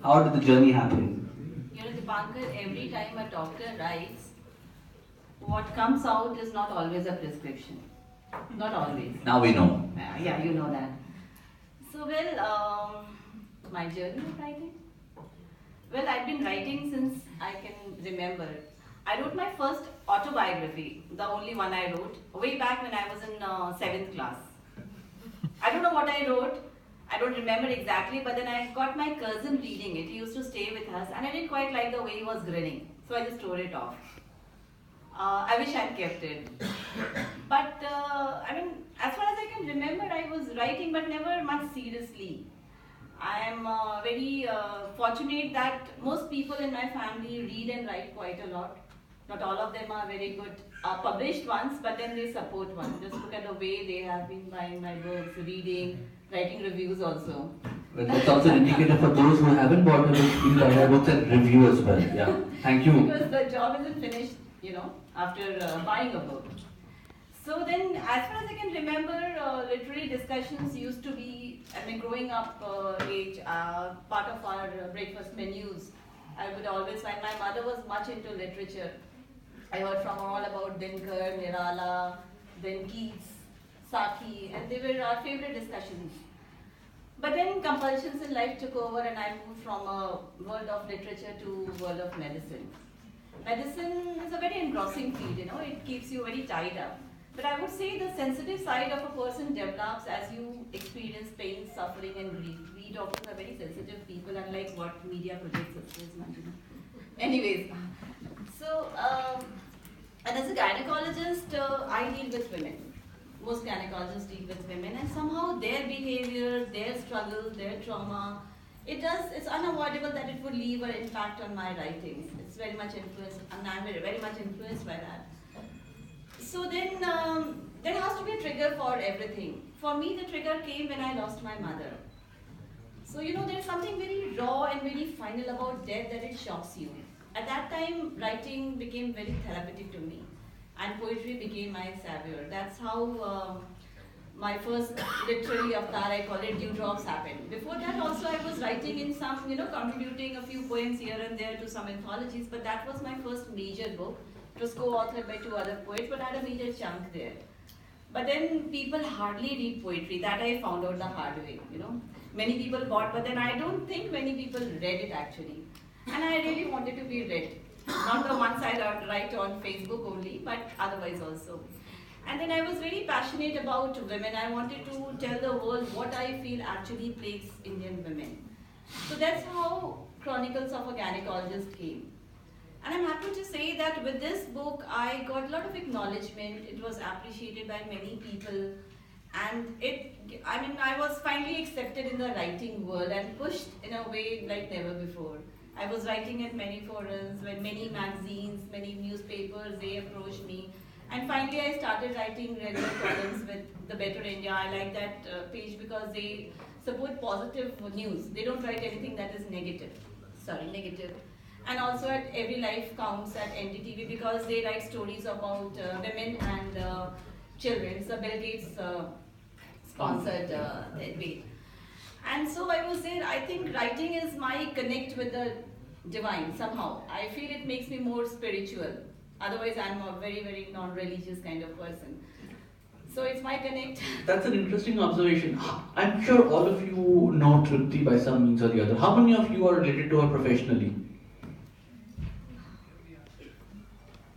How did the journey happen? Dipankar, every time a doctor writes, what comes out is not always a prescription. Not always. Now we know. Yeah, you know that. So, well, my journey of writing? Well, I've been writing since I can remember. I wrote my first autobiography, the only one I wrote, way back when I was in 7th class. I don't know what I wrote. I don't remember exactly, but then I got my cousin reading it. He used to stay with us, and I didn't quite like the way he was grinning, so I just tore it off. I wish I'd kept it. But I mean, as far as I can remember, I was writing, but never much seriously. I am very fortunate that most people in my family read and write quite a lot. Not all of them are very good published ones, but then they support one. Just look at the way they have been buying my books, reading, writing reviews also. Well, that's also an indicator for those who haven't bought the books, please buy the books and review as well. Yeah, thank you. Because the job isn't finished, after buying a book. So then, as far as I can remember, literary discussions used to be, growing up age, part of our breakfast menus. I would always find my mother was much into literature. I heard from her all about Dinkar, Nirala, then Keats, Saki, and they were our favorite discussions. But then compulsions in life took over and I moved from a world of literature to world of medicine. Medicine is a very engrossing field, it keeps you very tied up. But I would say the sensitive side of a person develops as you experience pain, suffering and grief. We doctors are very sensitive people, unlike what media projects us as. Anyways, so, and as a gynecologist, I deal with women. Most gynecologists deal with women, and somehow their behavior, their struggle, their trauma, it's unavoidable that it would leave an impact on my writings. It's very much influenced, and I'm very much influenced by that. So then, there has to be a trigger for everything. For me, the trigger came when I lost my mother. So, there's something very raw and very final about death that it shocks you. At that time, writing became very therapeutic to me. And poetry became my savior. That's how my first literary avatar, I call it, Dewdrops, happened. Before that also I was writing in some, contributing a few poems here and there to some anthologies, but that was my first major book. It was co-authored by 2 other poets, but I had a major chunk there. But then people hardly read poetry. That I found out the hard way, Many people bought, but then I don't think many people read it actually. And I really wanted to be read. Not the ones I write on Facebook only, but otherwise also. And then I was very passionate about women. I wanted to tell the world what I feel actually plagues Indian women. So that's how Chronicles of a Gynaecologist came. And I'm happy to say that with this book, I got a lot of acknowledgement. It was appreciated by many people. And I was finally accepted in the writing world and pushed in a way like never before. I was writing at many forums, when many magazines, many newspapers, they approached me. And finally I started writing regular columns with The Better India. I like that page because they support positive news. They don't write anything that is negative. And also at Every Life Counts at NDTV because they write stories about women and children. It's a Bill Gates sponsored debate. And so I was there. I think writing is my connect with the divine somehow. I feel it makes me more spiritual. Otherwise, I'm a very, very non-religious kind of person. So it's my connect. That's an interesting observation. I'm sure all of you know Trupti by some means or the other. How many of you are related to her professionally?